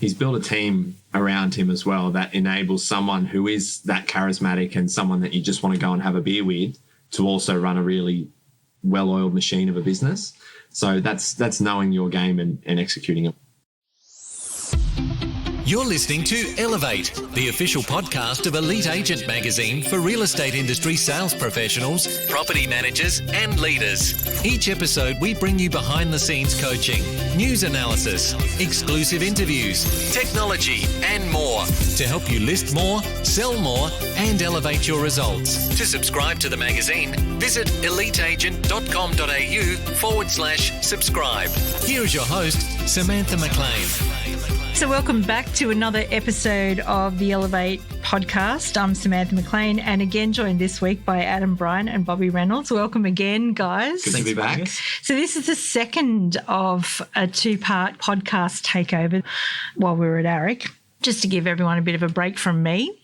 He's built a team around him as well that enables someone who is that charismatic and someone that you just want to go and have a beer with to also run a really well-oiled machine of a business. So that's knowing your game and executing it. You're listening to Elevate, the official podcast of Elite Agent magazine for real estate industry sales professionals, property managers, and leaders. Each episode, we bring you behind-the-scenes coaching, news analysis, exclusive interviews, technology, and more to help you list more, sell more, and elevate your results. To subscribe to the magazine, visit eliteagent.com.au/subscribe. Here is your host, Samantha McLean. So welcome back to another episode of the Elevate podcast. I'm Samantha McLean, and again joined this week by Adam Bryant and Bobby Reynolds. Welcome again, guys. Good to be back. So this is the second of a two-part podcast takeover while we were at ARIC, just to give everyone a bit of a break from me.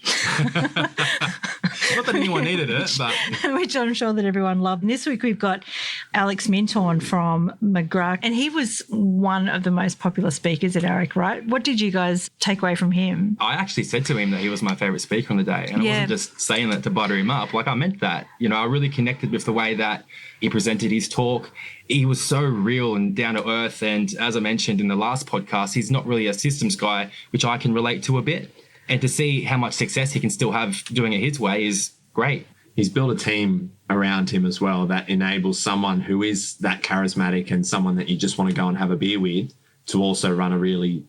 Not that anyone needed it, but... Which I'm sure that everyone loved. And this week we've got Alex Mintorn from McGrath, and he was one of the most popular speakers at ARIC, right? What did you guys take away from him? I actually said to him that he was my favourite speaker on the day, and I wasn't just saying that to butter him up. Like, I meant that. You know, I really connected with the way that he presented his talk. He was so real and down to earth, and as I mentioned in the last podcast, he's not really a systems guy, which I can relate to a bit. And to see how much success he can still have doing it his way is great. He's built a team around him as well that enables someone who is that charismatic and someone that you just want to go and have a beer with to also run a really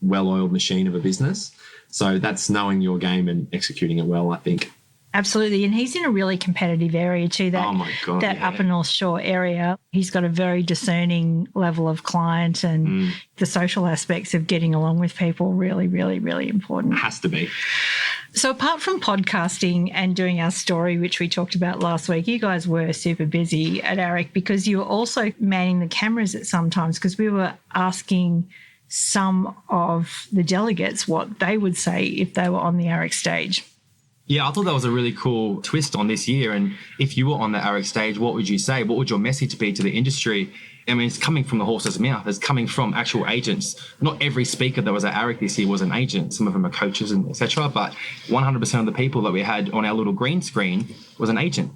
well-oiled machine of a business. So that's knowing your game and executing it well, I think. Absolutely. And he's in a really competitive area too, that Upper North Shore area. He's got a very discerning level of client, and the social aspects of getting along with people really, really, really important. It has to be. So apart from podcasting and doing our story, which we talked about last week, you guys were super busy at ARIC because you were also manning the cameras at some times, because we were asking some of the delegates what they would say if they were on the ARIC stage. Yeah, I thought that was a really cool twist on this year. And if you were on the ARIC stage, what would you say? What would your message be to the industry? I mean, it's coming from the horse's mouth. It's coming from actual agents. Not every speaker that was at ARIC this year was an agent. Some of them are coaches and etc. But 100% of the people that we had on our little green screen was an agent.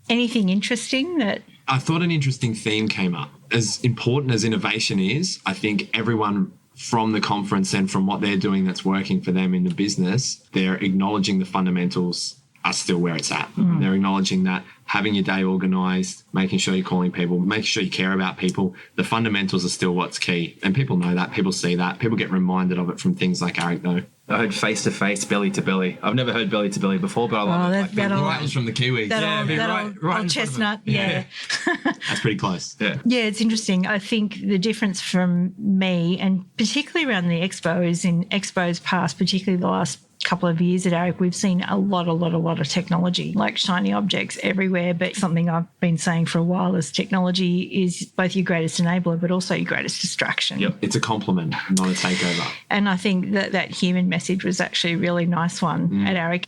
Anything interesting that... I thought an interesting theme came up. As important as innovation is, I think everyone from the conference and from what they're doing that's working for them in the business, they're acknowledging the fundamentals are still where it's at. They're acknowledging that having your day organised, making sure you're calling people, making sure you care about people, the fundamentals are still what's key. And people know that, people see that, people get reminded of it from things like ARIC though. I heard face-to-face, belly-to-belly. I've never heard belly-to-belly before, but I love it. That was from the Kiwis. That old chestnut, yeah. That's pretty close. Yeah, it's interesting. I think the difference from me, and particularly around the expos, in expos past, particularly the last couple of years at ARIC, we've seen a lot of technology, like shiny objects everywhere. But something I've been saying for a while is technology is both your greatest enabler, but also your greatest distraction. Yep. It's a complement, not a takeover. And I think that human message was actually a really nice one at ARIC.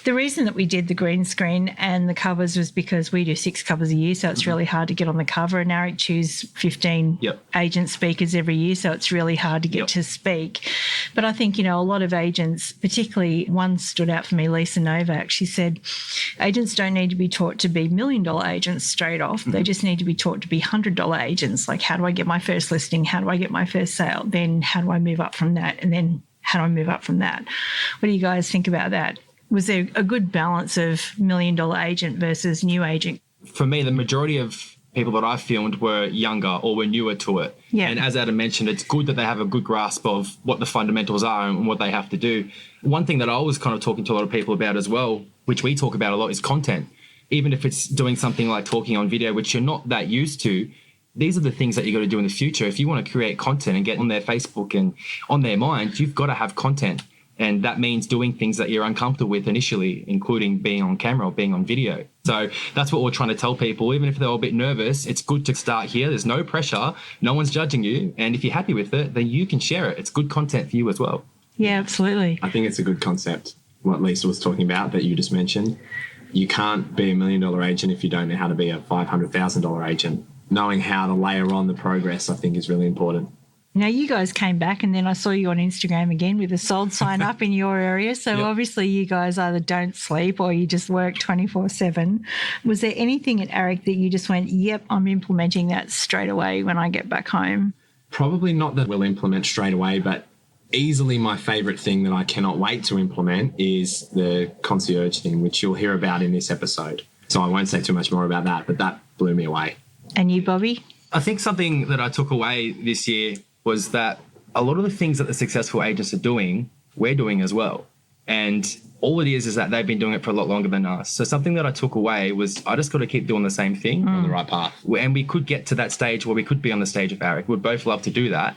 The reason that we did the green screen and the covers was because we do 6 covers a year, so it's really hard to get on the cover. And ARIC choose 15 agent speakers every year, so it's really hard to get to speak. But I think, a lot of agents, particularly one stood out for me, Lisa Novak. She said, agents don't need to be taught to be $1 million agents straight off. They just need to be taught to be $100 agents. Like, how do I get my first listing? How do I get my first sale? Then how do I move up from that? And then how do I move up from that? What do you guys think about that? Was there a good balance of $1 million agent versus new agent? For me, the majority of people that I filmed were younger or were newer to it. Yeah. And as Adam mentioned, it's good that they have a good grasp of what the fundamentals are and what they have to do. One thing that I was kind of talking to a lot of people about as well, which we talk about a lot, is content. Even if it's doing something like talking on video, which you're not that used to, these are the things that you got to do in the future. If you want to create content and get on their Facebook and on their mind, you've got to have content. And that means doing things that you're uncomfortable with initially, including being on camera or being on video. So that's what we're trying to tell people. Even if they're a bit nervous, it's good to start here. There's no pressure. No one's judging you. And if you're happy with it, then you can share it. It's good content for you as well. Yeah, absolutely. I think it's a good concept, what Lisa was talking about that you just mentioned. You can't be $1 million agent if you don't know how to be a $500,000 agent. Knowing how to layer on the progress, I think, is really important. Now, you guys came back and then I saw you on Instagram again with a sold sign up in your area. So obviously you guys either don't sleep or you just work 24/7. Was there anything at ARIC that you just went, yep, I'm implementing that straight away when I get back home? Probably not that we'll implement straight away, but easily my favourite thing that I cannot wait to implement is the concierge thing, which you'll hear about in this episode. So I won't say too much more about that, but that blew me away. And you, Bobby? I think something that I took away this year was that a lot of the things that the successful agents are doing, we're doing as well. And all it is that they've been doing it for a lot longer than us. So something that I took away was I just got to keep doing the same thing. On the right path. And we could get to that stage where we could be on the stage of ARIC. We'd both love to do that.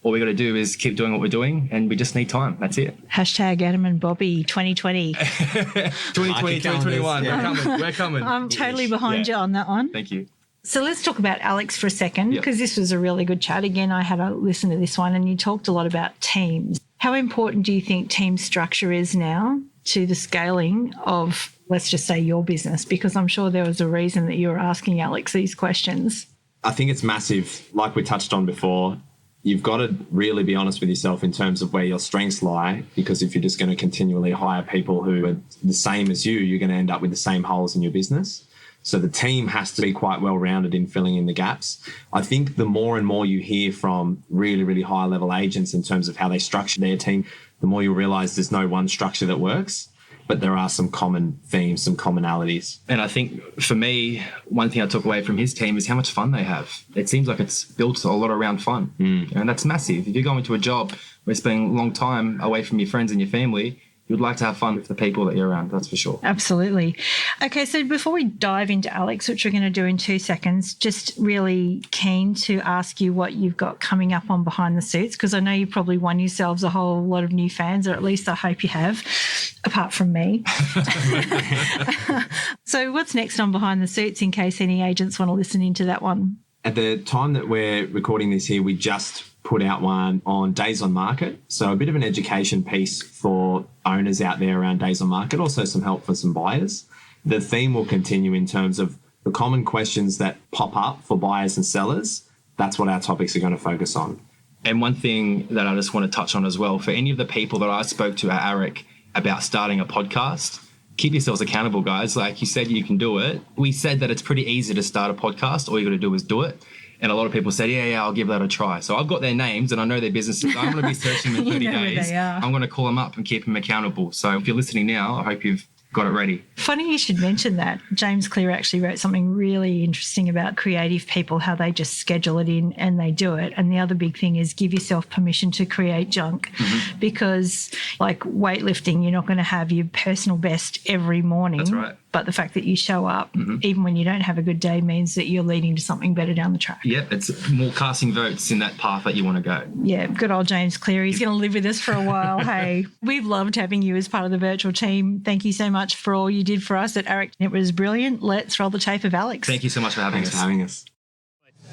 All we got to do is keep doing what we're doing, and we just need time. That's it. Hashtag Adam and Bobby 2020. 2020, 2021. Yeah. We're coming. I'm totally behind you on that one. Thank you. So let's talk about Alex for a second, because this was a really good chat. Again, I had a listen to this one and you talked a lot about teams. How important do you think team structure is now to the scaling of, let's just say, your business? Because I'm sure there was a reason that you were asking Alex these questions. I think it's massive. Like we touched on before, you've got to really be honest with yourself in terms of where your strengths lie, because if you're just going to continually hire people who are the same as you, you're going to end up with the same holes in your business. So the team has to be quite well-rounded in filling in the gaps. I think the more and more you hear from really, really high-level agents in terms of how they structure their team, the more you'll realise there's no one structure that works, but there are some common themes, some commonalities. And I think for me, one thing I took away from his team is how much fun they have. It seems like it's built a lot around fun. And that's massive. If you're going to a job where you're spending a long time away from your friends and your family, you'd like to have fun with the people that you're around, that's for sure. Absolutely. Okay, so before we dive into Alex, which we're going to do in 2 seconds, just really keen to ask you what you've got coming up on Behind the Suits, because I know you probably won yourselves a whole lot of new fans, or at least I hope you have, apart from me. So what's next on Behind the Suits, in case any agents want to listen into that one? At the time that we're recording this here, we just put out one on days on market. So a bit of an education piece for owners out there around days on market, also some help for some buyers. The theme will continue in terms of the common questions that pop up for buyers and sellers. That's what our topics are going to focus on. And one thing that I just want to touch on as well, for any of the people that I spoke to at ARIC about starting a podcast, keep yourselves accountable, guys. Like you said, you can do it. We said that it's pretty easy to start a podcast. All you got to do is do it. And a lot of people said, yeah, I'll give that a try. So I've got their names and I know their businesses. I'm going to be searching them in 30 days. I'm going to call them up and keep them accountable. So if you're listening now, I hope you've got it ready. Funny you should mention that. James Clear actually wrote something really interesting about creative people, how they just schedule it in and they do it. And the other big thing is give yourself permission to create junk, because like weightlifting, you're not going to have your personal best every morning. That's right. But the fact that you show up, even when you don't have a good day, means that you're leading to something better down the track. Yeah, it's more casting votes in that path that you want to go. Yeah, good old James Clear. He's going to live with us for a while. Hey, we've loved having you as part of the virtual team. Thank you so much for all you did for us at ARIC. It was brilliant. Let's roll the tape of Alex. Thank you so much for having us.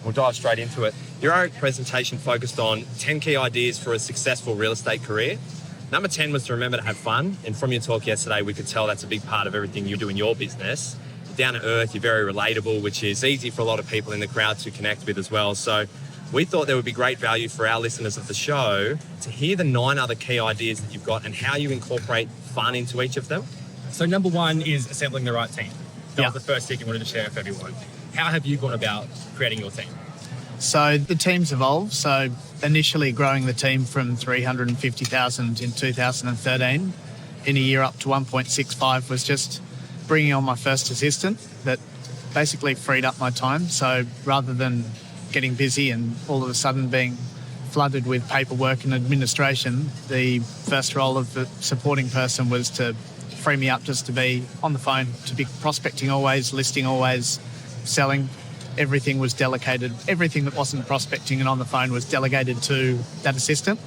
We'll dive straight into it. Your ARIC presentation focused on 10 key ideas for a successful real estate career. Number 10 was to remember to have fun. And from your talk yesterday, we could tell that's a big part of everything you do in your business. You're down to earth, you're very relatable, which is easy for a lot of people in the crowd to connect with as well. So we thought there would be great value for our listeners of the show to hear the 9 other key ideas that you've got and how you incorporate fun into each of them. So number 1 is assembling the right team. That was the first thing you wanted to share with everyone. How have you gone about creating your team? So the team's evolved. So initially growing the team from 350,000 in 2013 in a year up to 1.65 was just bringing on my first assistant that basically freed up my time. So rather than getting busy and all of a sudden being flooded with paperwork and administration, the first role of the supporting person was to free me up just to be on the phone, to be prospecting always, listing always, selling. Everything was delegated. Everything that wasn't prospecting and on the phone was delegated to that assistant.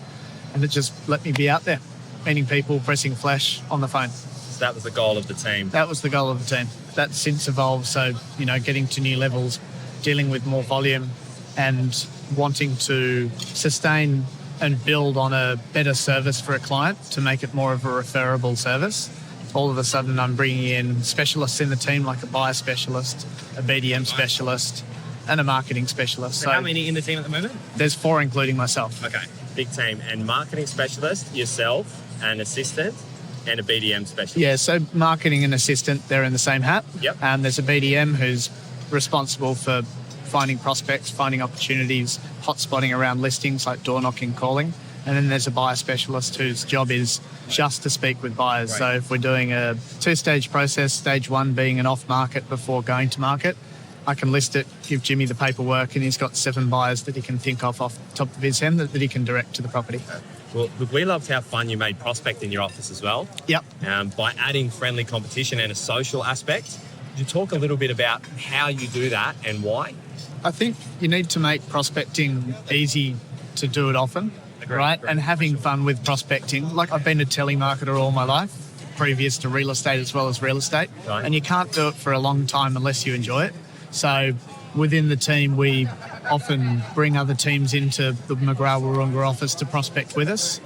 And it just let me be out there, meeting people, pressing flash on the phone. So that was the goal of the team. That was the goal of the team. That's since evolved. So, getting to new levels, dealing with more volume and wanting to sustain and build on a better service for a client to make it more of a referable service. All of a sudden I'm bringing in specialists in the team, like a buyer specialist, a BDM specialist, and a marketing specialist. So how many in the team at the moment? There's 4, including myself. Okay, big team. And marketing specialist, yourself, an assistant, and a BDM specialist. Yeah, so marketing and assistant, they're in the same hat. Yep. There's a BDM who's responsible for finding prospects, finding opportunities, hotspotting around listings like door knocking, calling. And then there's a buyer specialist whose job is just to speak with buyers. Right. So if we're doing a 2-stage process, stage 1 being an off-market before going to market, I can list it, give Jimmy the paperwork, and he's got 7 buyers that he can think of off the top of his head that he can direct to the property. Well, look, we loved how fun you made prospect in your office as well. Yep. By adding friendly competition and a social aspect. Could you talk a little bit about how you do that and why? I think you need to make prospecting easy to do it often. Right, and having fun with prospecting. Like, I've been a telemarketer all my life, previous to real estate as well as real estate, right. And you can't do it for a long time unless you enjoy it. So within the team, we often bring other teams into the McGrath Wurrunga office to prospect with us.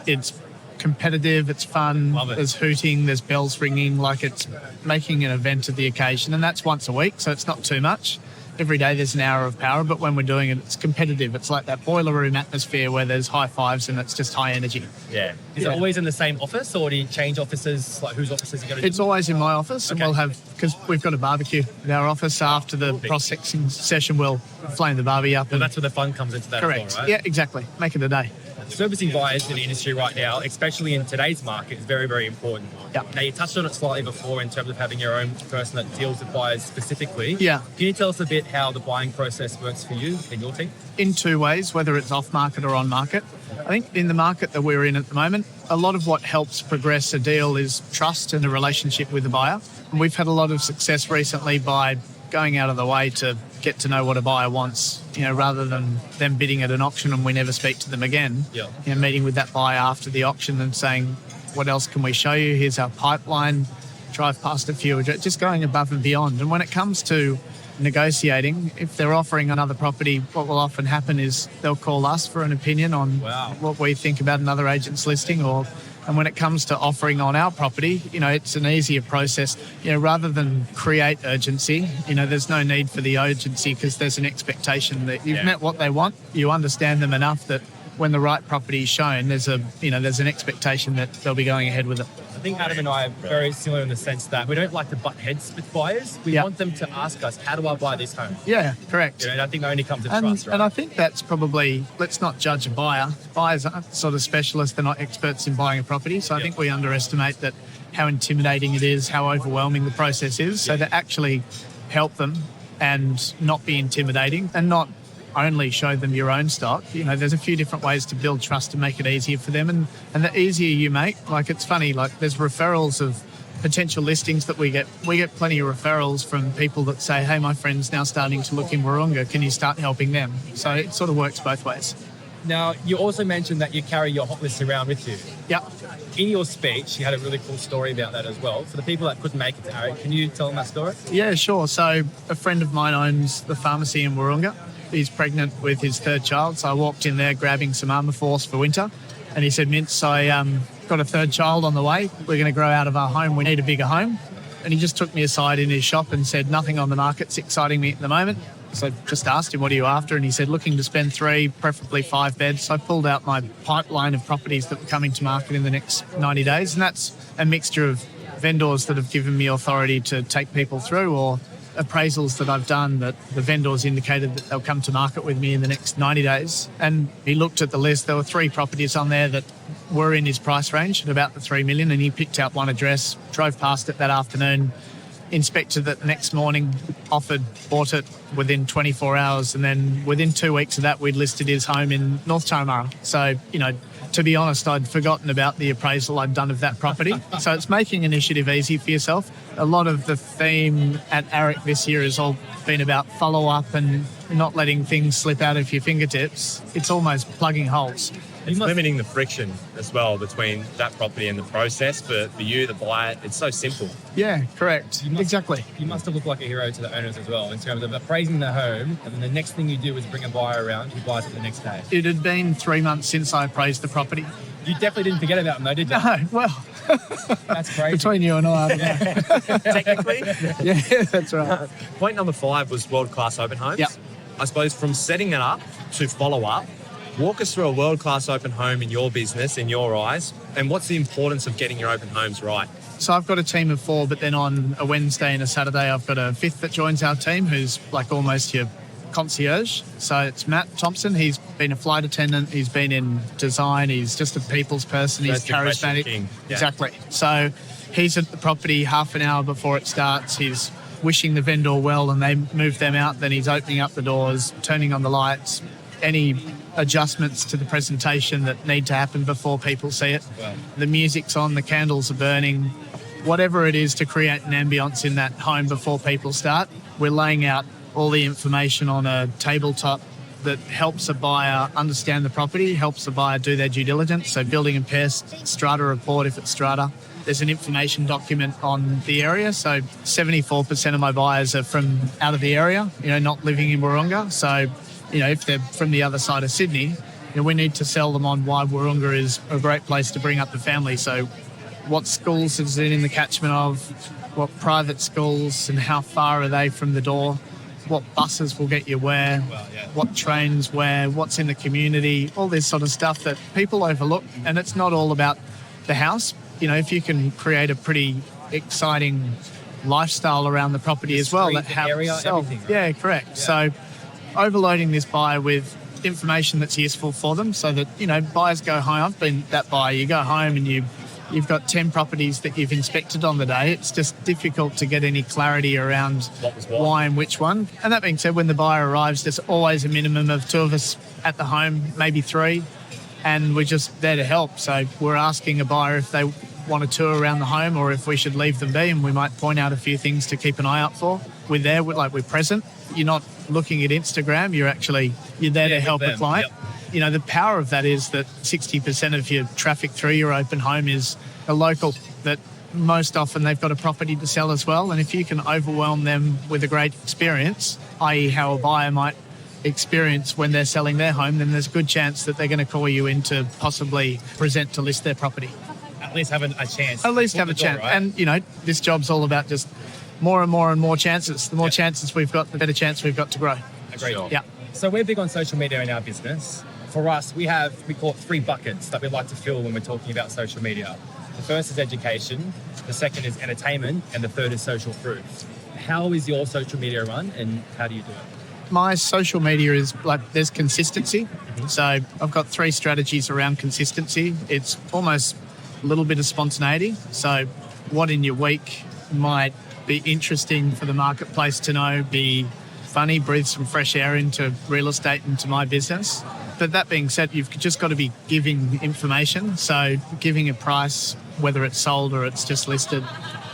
It's competitive, it's fun, there's hooting, there's bells ringing, like it's making an event of the occasion, and that's once a week, so it's not too much. Every day there's an hour of power, but when we're doing it, it's competitive. It's like that boiler room atmosphere where there's high fives and it's just high energy. Yeah. Is it always in the same office, or do you change offices? Like, whose offices you go to? It's always in my office, and we'll have, because we've got a barbecue in our office. After the prospecting session, we'll flame the barbie up. Well, that's where the fun comes into that. Correct. As well, right? Yeah, exactly. Make it a day. Servicing buyers in the industry right now, especially in today's market, is very, very important. Yep. Now, you touched on it slightly before in terms of having your own person that deals with buyers specifically. Yeah. Can you tell us a bit how the buying process works for you and your team? In 2 ways, whether it's off market or on market. I think in the market that we're in at the moment, a lot of what helps progress a deal is trust and a relationship with the buyer. And we've had a lot of success recently by going out of the way to get to know what a buyer wants, rather than them bidding at an auction and we never speak to them again. Yeah. Meeting with that buyer after the auction and saying, what else can we show you? Here's our pipeline. Drive past a few, just going above and beyond. And when it comes to negotiating, if they're offering another property, what will often happen is they'll call us for an opinion on what we think about another agent's listing, and when it comes to offering on our property, it's an easier process. Rather than create urgency, there's no need for the urgency because there's an expectation that you've met what they want. You understand them enough that when the right property is shown, there's an expectation that they'll be going ahead with it. I think Adam and I are very similar in the sense that we don't like to butt heads with buyers. We want them to ask us, how do I buy this home? Yeah, correct. I think that only comes to trust, right? And I think that's probably, let's not judge a buyer. Buyers aren't sort of specialists, they're not experts in buying a property. So I think we underestimate that how intimidating it is, how overwhelming the process is. So to actually help them and not be intimidating and not only show them your own stock. There's a few different ways to build trust and make it easier for them. And the easier you make, it's funny, there's referrals of potential listings that we get. We get plenty of referrals from people that say, hey, my friend's now starting to look in Wurrunga. Can you start helping them? So it sort of works both ways. Now, you also mentioned that you carry your hot list around with you. Yep. In your speech, you had a really cool story about that as well. For the people that couldn't make it to Eric, can you tell them that story? Yeah, sure. So a friend of mine owns the pharmacy in Wurrunga. He's pregnant with his 3rd child, so I walked in there grabbing some Armour Force for winter, and he said, Mints, I got a 3rd child on the way. We're going to grow out of our home. We need a bigger home. And he just took me aside in his shop and said, nothing on the market's exciting me at the moment. So I just asked him, what are you after? And he said, looking to spend 3, preferably 5 beds. So I pulled out my pipeline of properties that were coming to market in the next 90 days. And that's a mixture of vendors that have given me authority to take people through, or appraisals that I've done that the vendors indicated that they'll come to market with me in the next 90 days. And he looked at the list. There were 3 properties on there that were in his price range at about the 3 million, and he picked out one address, drove past it that afternoon, inspected it the next morning, offered, bought it within 24 hours, and then within 2 weeks of that, we'd listed his home in North Turramurra. So, to be honest, I'd forgotten about the appraisal I'd done of that property. So it's making initiative easy for yourself. A lot of the theme at ARIC this year has all been about follow-up and not letting things slip out of your fingertips. It's almost plugging holes. It's limiting the friction as well between that property and the process for you, the buyer. It's so simple. Yeah, correct. Exactly. You must have looked like a hero to the owners as well in terms of appraising the home, and then the next thing you do is bring a buyer around who buys it the next day. It had been 3 months since I appraised the property. You definitely didn't forget about them though, did you? No, well, That's crazy. Between you and I don't know. Technically. Yeah, that's right. Point number 5 was world-class open homes. Yep. I suppose from setting it up to follow up, walk us through a world-class open home in your business, in your eyes, and what's the importance of getting your open homes right? So I've got a team of 4, but then on a Wednesday and a Saturday, I've got a 5th that joins our team who's like almost your concierge. So it's Matt Thompson. He's been a flight attendant. He's been in design. He's just a people's person. He's First impression charismatic. king. Yeah. Exactly. So he's at the property half an hour before it starts. He's wishing the vendor well and they move them out. Then he's opening up the doors, turning on the lights, any adjustments to the presentation that need to happen before people see it. Wow. The music's on, the candles are burning, whatever it is to create an ambience in that home before people start. We're laying out all the information on a tabletop that helps a buyer understand the property, helps the buyer do their due diligence. So building and pest, strata report if it's strata. There's an information document on the area. So 74% of my buyers are from out of the area, not living in Wahroonga. So, if they're from the other side of Sydney, we need to sell them on why Wahroonga is a great place to bring up the family. So what schools is it in the catchment of, what private schools and how far are they from the door, what buses will get you where, what trains where, what's in the community, all this sort of stuff that people overlook. And it's not all about the house. If you can create a pretty exciting lifestyle around the property as well, that helps area, sell. everything, right? Yeah, correct. Yeah. So overloading this buyer with information that's useful for them so that, buyers go home. I've been that buyer. You go home and you've got 10 properties that you've inspected on the day. It's just difficult to get any clarity around why and which one. And that being said, when the buyer arrives, there's always a minimum of 2 of us at the home, maybe 3, and we're just there to help. So we're asking a buyer if they want a tour around the home or if we should leave them be, and we might point out a few things to keep an eye out for. We're there, we're present. You're not looking at Instagram, you're there to help a client. Yep. The power of that is that 60% of your traffic through your open home is a local that most often they've got a property to sell as well. And if you can overwhelm them with a great experience, i.e. how a buyer might experience when they're selling their home, then there's a good chance that they're going to call you in to possibly present to list their property. At least having a chance. At least have a chance. Right? And, this job's all about just more and more chances. The more chances we've got, the better chance we've got to grow. Agreed. Yeah. So we're big on social media in our business. For us, we call it 3 buckets that we like to fill when we're talking about social media. The first is education, the second is entertainment, and the third is social proof. How is your social media run and how do you do it? My social media is there's consistency. So I've got 3 strategies around consistency. It's almost a little bit of spontaneity. So what in your week might be interesting for the marketplace to know, be funny, breathe some fresh air into real estate, into my business. But that being said, you've just got to be giving information. So giving a price, whether it's sold or it's just listed,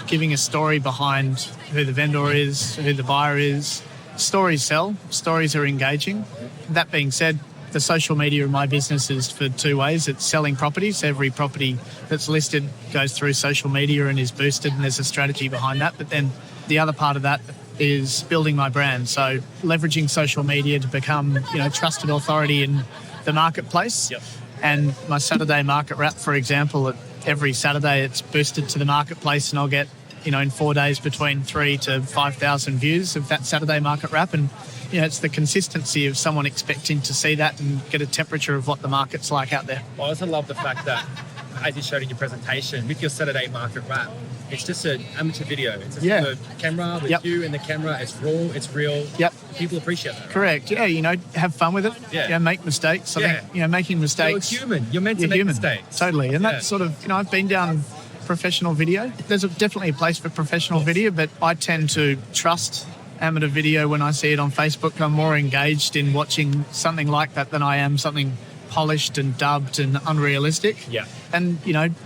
giving a story behind who the vendor is, who the buyer is. Stories sell. Stories are engaging. That being said, the social media of my business is for 2 ways. It's selling properties. Every property that's listed goes through social media and is boosted, and there's a strategy behind that. But then the other part of that is building my brand. So leveraging social media to become, trusted authority in the marketplace. Yep. And my Saturday market wrap, for example, every Saturday it's boosted to the marketplace, and I'll get, in 4 days between 3,000 to 5,000 views of that Saturday market wrap. And it's the consistency of someone expecting to see that and get a temperature of what the market's like out there. I also love the fact that, as you showed in your presentation, with your Saturday market wrap, it's just an amateur video. It's just a camera with you and the camera. It's raw, it's real. Yep. People appreciate that. Right? Correct. Yeah, have fun with it. Yeah. Make mistakes. I think, making mistakes. You're human. You're meant to make mistakes. Totally. And that's sort of, I've been down professional video. There's definitely a place for professional video, but I tend to trust amateur video when I see it on Facebook. I'm more engaged in watching something like that than I am something polished and dubbed and unrealistic. Yeah. And,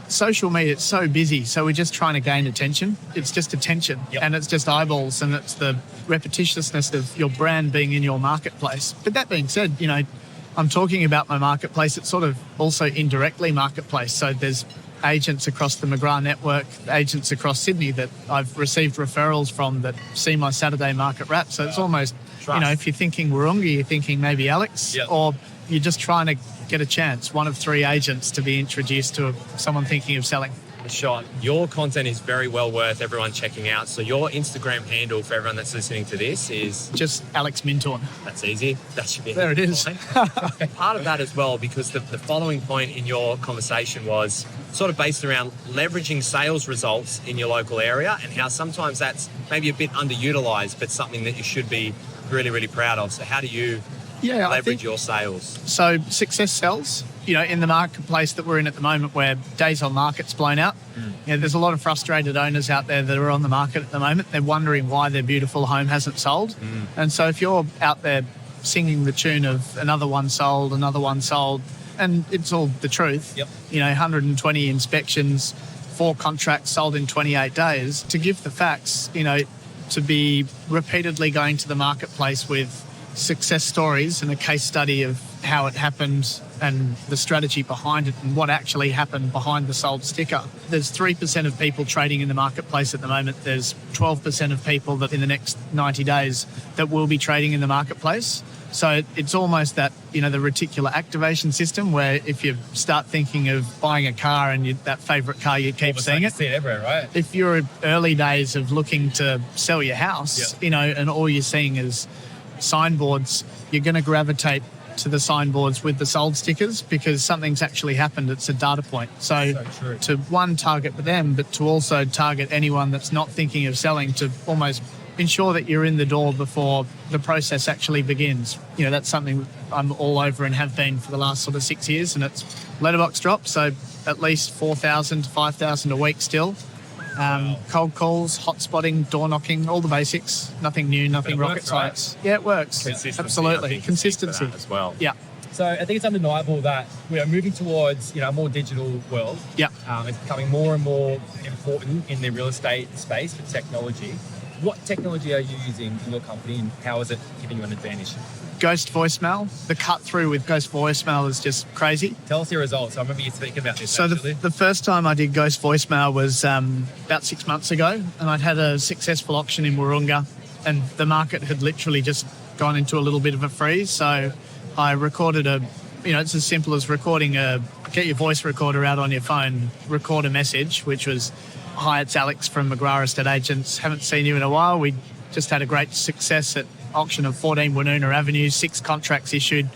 social media, it's so busy. So we're just trying to gain attention. It's just attention and it's just eyeballs, and it's the repetitiousness of your brand being in your marketplace. But that being said, I'm talking about my marketplace. It's sort of also indirectly marketplace. So there's agents across the McGrath network, agents across Sydney that I've received referrals from that see my Saturday market wrap. So it's almost, if you're thinking Wahroonga, you're thinking maybe Alex, or you're just trying to get a chance, one of 3 agents to be introduced to someone thinking of selling. shot. Your content is very well worth everyone checking out. So your Instagram handle for everyone that's listening to this is Just Alex Mintorn. that's easy. That should be There it is. fine. Part of that as well, because the following point in your conversation was sort of based around leveraging sales results in your local area and how sometimes that's maybe a bit underutilized, but something that you should be really, really proud of. So how do you leverage your sales? So success sells, in the marketplace that we're in at the moment where days on market's blown out. There's a lot of frustrated owners out there that are on the market at the moment. They're wondering why their beautiful home hasn't sold. And so if you're out there singing the tune of another one sold, and it's all the truth, 120 inspections, 4 contracts sold in 28 days, to give the facts, to be repeatedly going to the marketplace with success stories and a case study of how it happened and the strategy behind it and what actually happened behind the sold sticker. There's 3% of people trading in the marketplace at the moment. There's 12% of people that in the next 90 days that will be trading in the marketplace. So it's almost that, the reticular activation system where if you start thinking of buying a car and that favourite car, you keep seeing it. See it everywhere, right? If you're in early days of looking to sell your house, and all you're seeing is signboards, you're going to gravitate to the signboards with the sold stickers because something's actually happened. It's a data point. So true. To one, target them, but to also target anyone that's not thinking of selling, to almost ensure that you're in the door before the process actually begins. That's something I'm all over and have been for the last sort of 6 years, and it's letterbox drop, so at least 4,000 to 5,000 a week still. Cold calls, hot spotting, door knocking, all the basics. Nothing new, nothing rocket works, science. Yeah, it works. Consistency, I Absolutely. think, Consistency as well. Yeah. So I think it's undeniable that we are moving towards, a more digital world. Yeah. It's becoming more and more important in the real estate space for technology. What technology are you using in your company and how is it giving you an advantage? Ghost voicemail. The cut through with ghost voicemail is just crazy. Tell us your results. I remember you speaking about this. So the first time I did ghost voicemail was about 6 months ago, and I'd had a successful auction in Wahroonga, and the market had literally just gone into a little bit of a freeze. So I recorded it's as simple as get your voice recorder out on your phone, record a message, which was, "Hi, it's Alex from McGrath Estate Agents. Haven't seen you in a while. We just had a great success at auction of 14 Woonona Avenue, 6 contracts issued,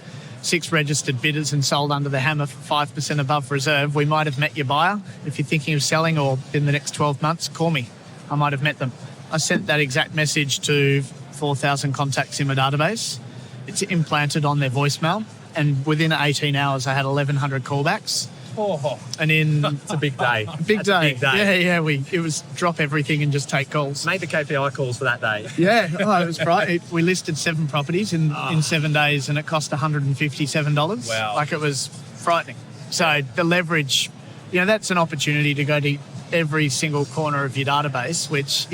6 registered bidders and sold under the hammer for 5% above reserve. We might have met your buyer. If you're thinking of selling or in the next 12 months, call me. I might have met them." I sent that exact message to 4,000 contacts in my database. It's implanted on their voicemail, and within 18 hours I had 1,100 callbacks. Oh, And in It's a big day. big That's a day. big day. Yeah. It was drop everything and just take calls. Make the KPI calls for that day. Yeah, it was right. We listed 7 properties in 7 days, and it cost $157. Wow. Like, it was frightening. So the leverage, that's an opportunity to go to every single corner of your database, which,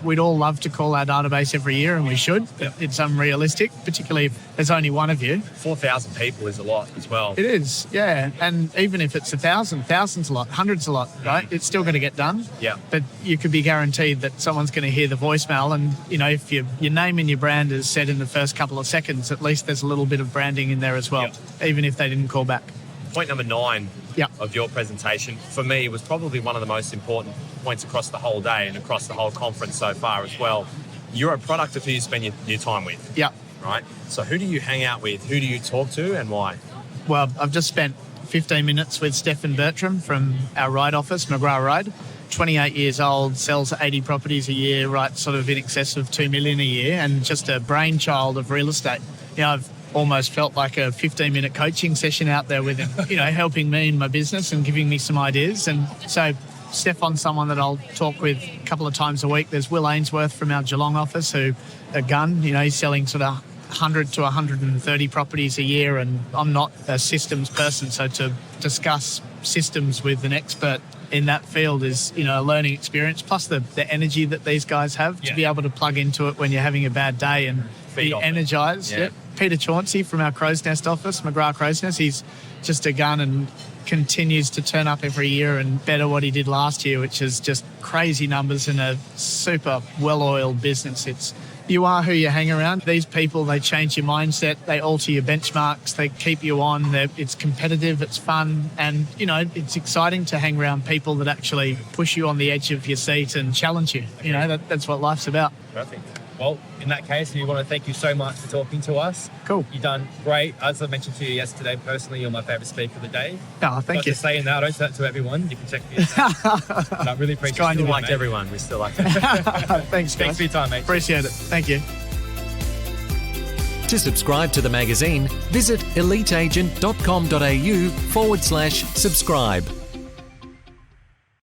we'd all love to call our database every year, and we should. But it's unrealistic, particularly if there's only one of you. 4,000 people is a lot as well. It is, yeah. And even if it's 1,000, thousands a lot, hundreds a lot, right? It's still going to get done. Yeah. But you could be guaranteed that someone's going to hear the voicemail, and, if your name and your brand is said in the first couple of seconds, at least there's a little bit of branding in there as well, even if they didn't call back. Point number 9 of your presentation, for me, was probably one of the most important points across the whole day and across the whole conference so far as well. You're a product of who you spend your time with. Yeah. Right? So who do you hang out with? Who do you talk to and why? Well, I've just spent 15 minutes with Stefan Bertram from our Ride office, McGrath Ride. 28 years old, sells 80 properties a year, right, sort of in excess of $2 million a year, and just a brainchild of real estate. I've almost felt like a 15-minute coaching session out there with him, helping me in my business and giving me some ideas. And so Stefan's someone that I'll talk with a couple of times a week. There's Will Ainsworth from our Geelong office, who a gun, he's selling sort of 100 to 130 properties a year, and I'm not a systems person, so to discuss systems with an expert in that field is, a learning experience, plus the energy that these guys have to be able to plug into it when you're having a bad day and be energised. Yeah. Peter Chauncey from our Crow's Nest office, McGrath Crow's Nest, he's just a gun and continues to turn up every year and better what he did last year, which is just crazy numbers in a super well-oiled business. It's You are who you hang around. These people, they change your mindset, they alter your benchmarks, they keep you on. It's competitive, it's fun, and, you know, it's exciting to hang around people that actually push you on the edge of your seat and challenge you. You know, that's what life's about. Perfect. Well, in that case, we want to thank you so much for talking to us. Cool. You've done great. As I mentioned to you yesterday, personally, you're my favourite speaker of the day. Oh, thank you. Just saying that, I don't say that to everyone. You can check me out. I really appreciate it. We still like everyone. We still like it. Thanks, guys. Thanks for your time, mate. Appreciate it. Thank you. To subscribe to the magazine, visit eliteagent.com.au/subscribe.